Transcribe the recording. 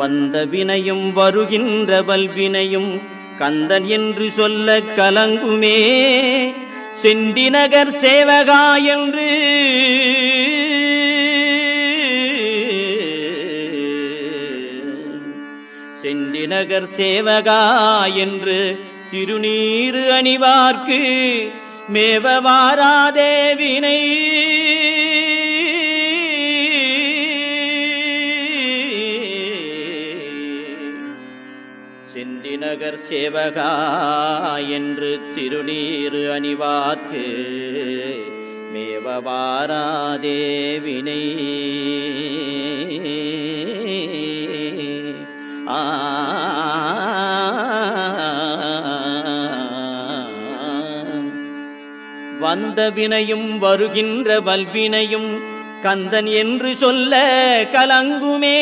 வந்த வினையும் வருகின்ற வல்வினையும் கந்தன் என்று சொல்ல கலங்குமே. செந்திநகர் சேவகா என்று செந்திநகர் சேவகா என்று திருநீறு அணிவார்க்கு மேவ வாராதே வினை. செந்திநகர் சேவகா என்று திருநீறு அணிவார்க்கு மேவ வாராதே வினை. வந்த வினையும் வருகின்ற வல்வினையும் கந்தன் என்று சொல்ல கலங்குமே.